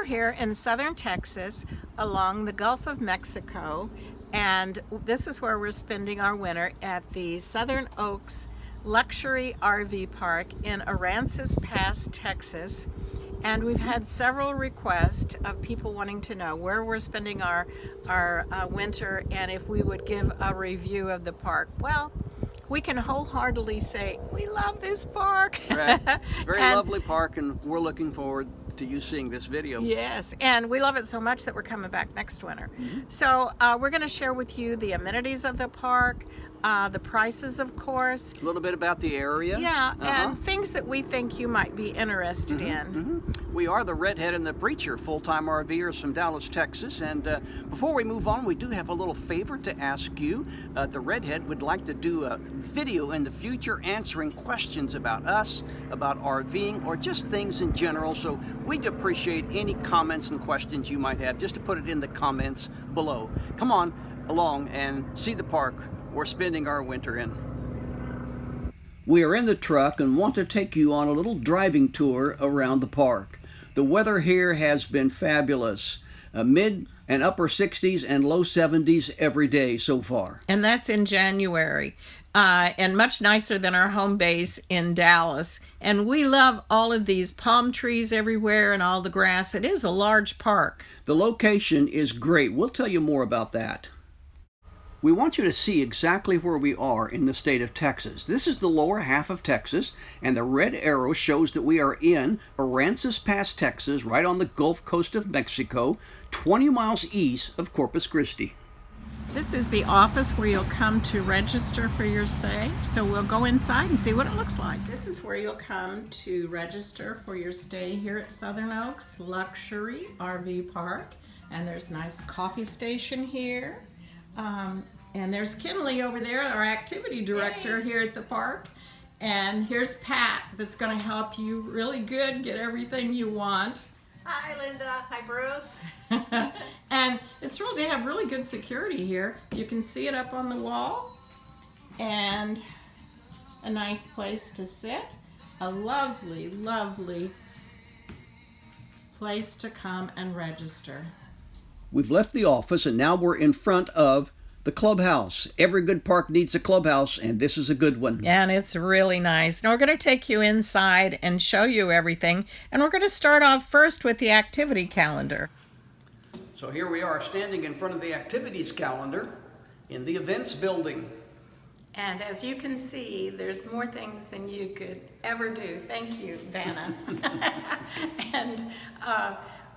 here in southern Texas along the Gulf of Mexico, and this is where we're spending our winter at the Southern Oaks Luxury RV Park in Aransas Pass, Texas. And we've had several requests of people wanting to know where we're spending our winter and if we would give a review of the park. Well, we can wholeheartedly say we love this park. Right. It's a very lovely park, and we're looking forward to you seeing this video. Yes, and we love it so much that we're coming back next winter. So we're going to share with you the amenities of the park, the prices, of course. A little bit about the area. Yeah, and things that we think you might be interested in. We are the Redhead and the Preacher, full-time RVers from Dallas, Texas. And before we move on, we do have a little favor to ask you. The Redhead would like to do a video in the future answering questions about us, about RVing, or just things in general. So we'd appreciate any comments and questions you might have, just to put it in the comments below. Come on along and see the park we're spending our winter in. We are in the truck and want to take you on a little driving tour around the park. The weather here has been fabulous. Mid and upper 60s and low 70s every day so far. And that's in January. And much nicer than our home base in Dallas. And we love all of these palm trees everywhere and all the grass. It is a large park. The location is great. We'll tell you more about that. We want you to see exactly where we are in the state of Texas. This is the lower half of Texas, and the red arrow shows that we are in Aransas Pass, Texas, right on the Gulf Coast of Mexico, 20 miles east of Corpus Christi. This is the office where you'll come to register for your stay. So we'll go inside and see what it looks like. This is where you'll come to register for your stay here at Southern Oaks Luxury RV Park. And there's a nice coffee station here. And there's Kinley over there, our activity director here at the park. And here's Pat that's going to help you really good get everything you want. Hi, Linda. Hi, Bruce. And they have really good security here. You can see it up on the wall. And a nice place to sit. A lovely, lovely place to come and register. We've left the office and now we're in front of the clubhouse. Every good park needs a clubhouse, and this is a good one. And it's really nice. Now we're going to take you inside and show you everything. And we're going to start off first with the activity calendar. So here we are standing in front of the activities calendar in the events building. And as you can see, there's more things than you could ever do. Thank you, Vanna. And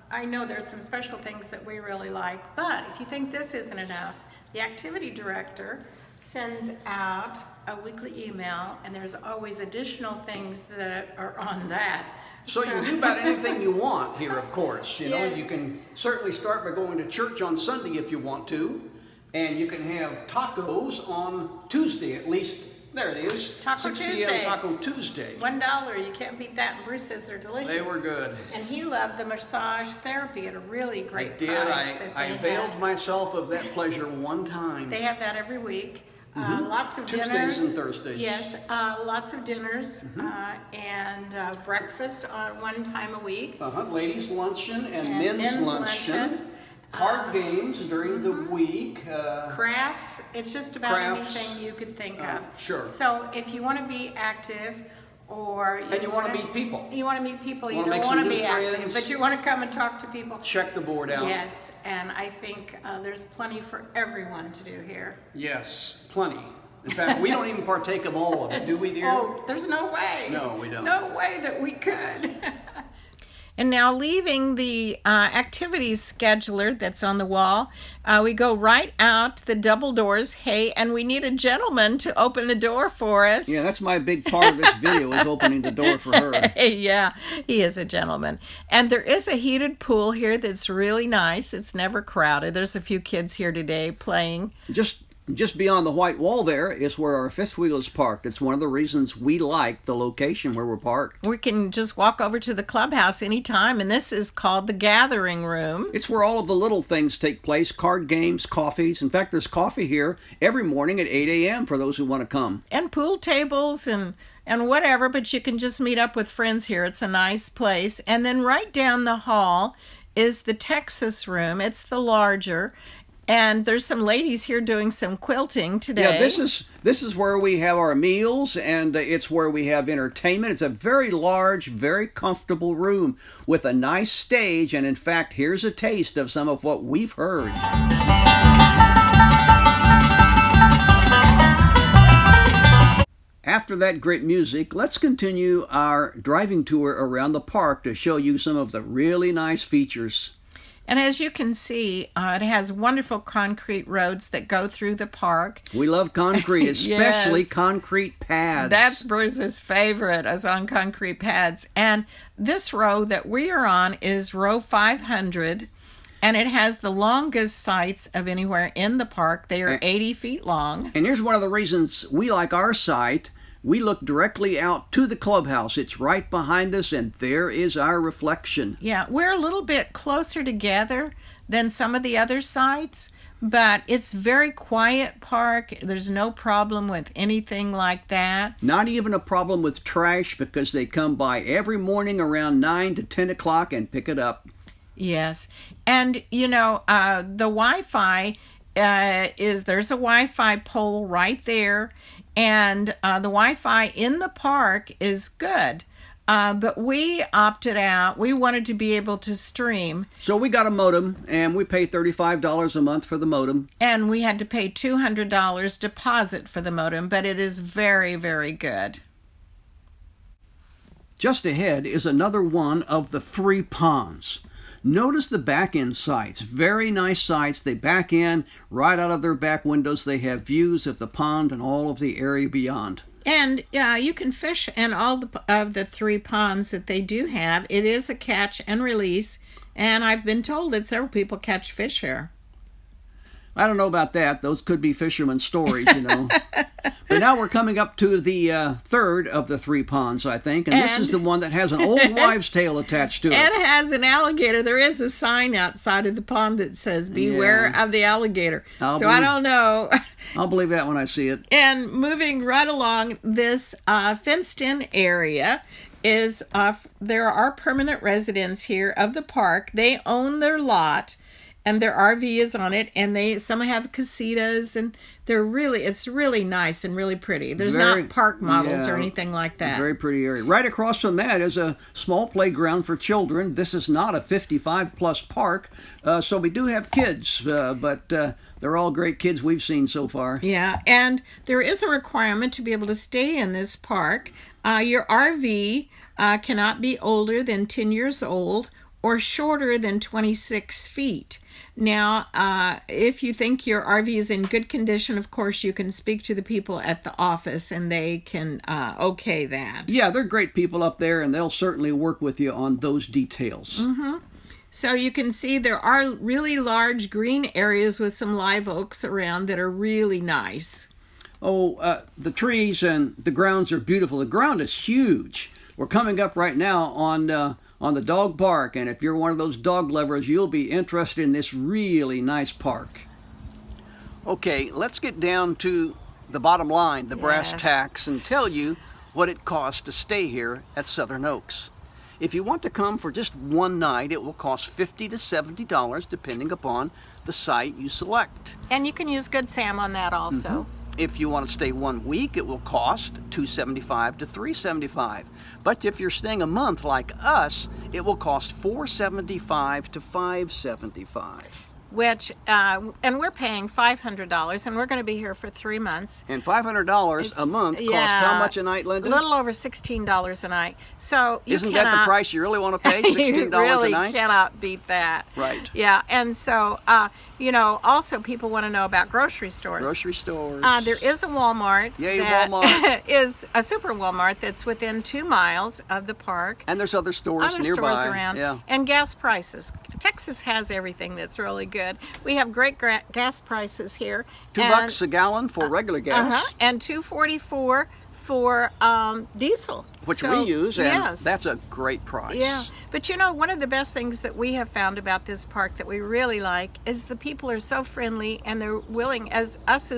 I know there's some special things that we really like, but if you think this isn't enough, the activity director sends out a weekly email, and there's always additional things that are on that. So you can do about anything you want here, of course. You know, Yes. you can certainly start by going to church on Sunday if you want to, and you can have tacos on Tuesday, at least. There it is. Taco 6 p.m. Tuesday. Taco Tuesday. $1, you can't beat that, and Bruce says they're delicious. They were good. And he loved the massage therapy at a really great I did. price. I availed myself of that pleasure one time. They have that every week. Lots of Tuesdays dinners. and Thursdays. Yes, lots of dinners and breakfast on one time a week. Ladies' luncheon and And men's luncheon. Card games during the week. Crafts, it's just about Crafts. anything you could think of. Sure. So if you want to be active, or And you want to meet people. you want to meet people, you Wanna don't make want some to new be active, friends. but you want to come and talk to people. Check the board out. Yes, and I think there's plenty for everyone to do here. Yes, plenty. In fact, we don't even partake of all of it, do we, dear? Oh, there's no way. No, we don't. No way that we could. And now leaving the activities scheduler that's on the wall, we go right out the double doors. Hey, and we need a gentleman to open the door for us. Yeah, that's my big part of this video is opening the door for her. Yeah, he is a gentleman. And there is a heated pool here that's really nice. It's never crowded. There's a few kids here today playing. Just beyond the white wall there is where our fifth wheel is parked. It's one of the reasons we like the location where we're parked. We can just walk over to the clubhouse anytime, and this is called the gathering room. It's where all of the little things take place, card games, coffees. In fact, there's coffee here every morning at 8 a.m. for those who want to come. And pool tables and whatever, but you can just meet up with friends here. It's a nice place. And then right down the hall is the Texas room. It's the larger. And there's some ladies here doing some quilting today. Yeah, this is where we have our meals, and it's where we have entertainment. It's a very large, very comfortable room with a nice stage, and in fact, here's a taste of some of what we've heard. After that great music, let's continue our driving tour around the park to show you some of the really nice features. And as you can see, it has wonderful concrete roads that go through the park. We love concrete, especially Yes. concrete pads. That's Bruce's favorite, is on concrete pads. And this row that we are on is row 500, and it has the longest sites of anywhere in the park. They are 80 feet long. And here's one of the reasons we like our site. We look directly out to the clubhouse. It's right behind us, and there is our reflection. Yeah, we're a little bit closer together than some of the other sites, but it's very quiet park. There's no problem with anything like that. Not even a problem with trash, because they come by every morning around 9 to 10 o'clock and pick it up. Yes, and the Wi-Fi there's a Wi-Fi pole right there, and the Wi-Fi in the park is good. But we opted out. We wanted to be able to stream. So we got a modem, and we pay $35 a month for the modem. And we had to pay $200 deposit for the modem, but it is very, very good. Just ahead is another one of the 3 ponds. Notice the back end sites. Very nice sites. They back in right out of their back windows. They have views of the pond and all of the area beyond. And you can fish in all of the 3 ponds that they do have. It is a catch and release, and I've been told that several people catch fish here. I don't know about that. Those could be fishermen's stories, But now we're coming up to the third of the 3 ponds, I think. And this is the one that has an old wives' tale attached to it. And it has an alligator. There is a sign outside of the pond that says, beware of the alligator. I don't know. I'll believe that when I see it. And moving right along, this fenced-in area is, there are permanent residents here of the park. They own their lot, and their RV is on it, and some have casitas, and it's really nice and really pretty. There's not park models or anything like that. Very pretty area. Right across from that is a small playground for children. This is not a 55-plus park, so we do have kids, but they're all great kids we've seen so far. Yeah, and there is a requirement to be able to stay in this park. Your RV cannot be older than 10 years old or shorter than 26 feet. Now, if you think your RV is in good condition, of course, you can speak to the people at the office, and they can okay that. Yeah, they're great people up there, and they'll certainly work with you on those details. Mm-hmm. So you can see there are really large green areas with some live oaks around that are really nice. Oh, the trees and the grounds are beautiful. The ground is huge. We're coming up right now on the dog park, and if you're one of those dog lovers, you'll be interested in this really nice park. Okay, let's get down to the bottom line, the brass tacks, and tell you what it costs to stay here at Southern Oaks. If you want to come for just one night, it will cost $50 to $70 depending upon the site you select. And you can use Good Sam on that also. Mm-hmm. If you want to stay 1 week, it will cost $275 to $375. But if you're staying a month like us, it will cost $475 to $575. Which, and we're paying $500, and we're going to be here for 3 months. And $500 a month costs how much a night, Linda? A little over $16 a night. So Isn't that the price you really want to pay, $16 you really a night? Cannot beat that. Right. Yeah, and so, also people want to know about grocery stores. Grocery stores. There is a Walmart. Yay, that Walmart. is a super Walmart that's within 2 miles of the park. And there's other stores nearby. Stores around. Yeah. And gas prices. Texas has everything that's really good. We have great gas prices here. $2 a gallon for regular gas. And $2.44 for diesel. Which we use, and yes. that's a great price. Yeah, but one of the best things that we have found about this park that we really like is the people are so friendly, and they're willing, as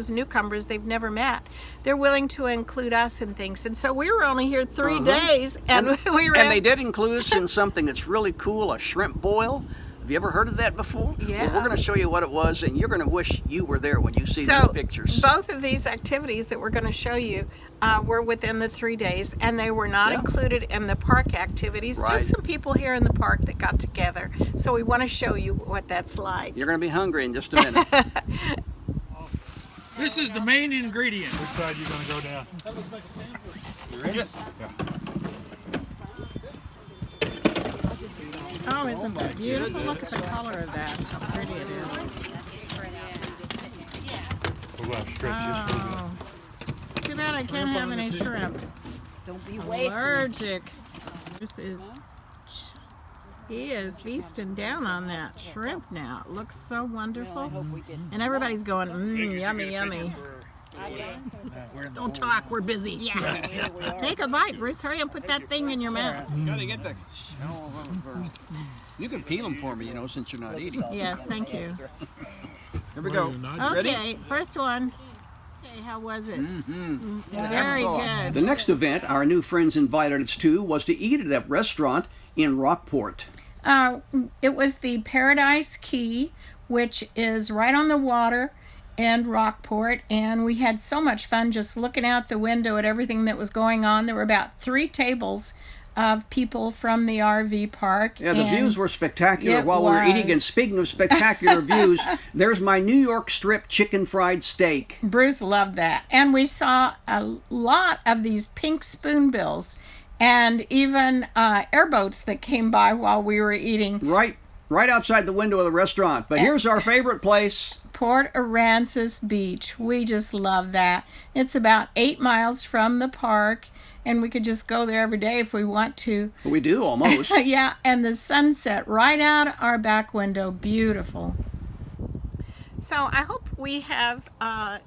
newcomers they've never met, they're willing to include us in things. And so we were only here 3 days, and we were. And they did include us in something that's really cool, a shrimp boil. Have you ever heard of that before? Yeah. Well, we're going to show you what it was, and you're going to wish you were there when you see So these pictures. both of these activities that we're going to show you were within the 3 days, and they were not Yeah. included in the park activities. Right. Just some people here in the park that got together. So we want to show you what that's like. You're going to be hungry in just a minute. This is the main ingredient. Which side are you going to go down? That looks like a sample. You ready? Yes. Oh, isn't that beautiful? Look at the color of that. How pretty it is. We're going to stretch this a little bit. Oh. Too bad I can't have any shrimp. Don't be Allergic. This is. He is feasting down on that shrimp now. It looks so wonderful. And everybody's going, yummy, yummy. Don't talk, we're busy. Yeah. Take a bite, Bruce. Hurry and put that thing in your mouth. Gotta get the shell of them first. You can peel them for me, you know, since you're not eating. Yes, thank you. Here we go. Ready? Okay, first one. Okay, how was it? Yeah, Very go. good. The next event our new friends invited us to was to eat at a restaurant in Rockport. It was the Paradise Key, which is right on the water in Rockport, and we had so much fun just looking out the window at everything that was going on. There were about 3 tables of people from the RV park. Yeah, the and views were spectacular it while we were eating. was. And speaking of spectacular views, there's my New York strip chicken fried steak. Bruce loved that. And we saw a lot of these pink spoonbills and even airboats that came by while we were eating. Right outside the window of the restaurant. But here's our favorite place. Port Aransas Beach. We just love that. It's about 8 miles from the park, and we could just go there every day if we want to. We do, almost. Yeah, and the sunset right out our back window. Beautiful. So I hope we have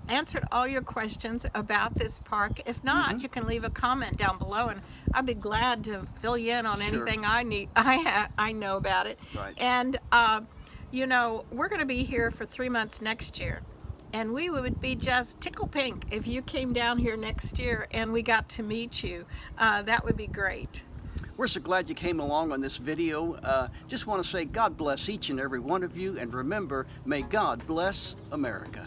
answered all your questions about this park. If not, you can leave a comment down below, and I'd be glad to fill you in on anything I know about it. Right. And you know, we're going to be here for 3 months next year, and we would be just tickle pink if you came down here next year and we got to meet you. That would be great. We're so glad you came along on this video. Just want to say God bless each and every one of you, and remember, may God bless America.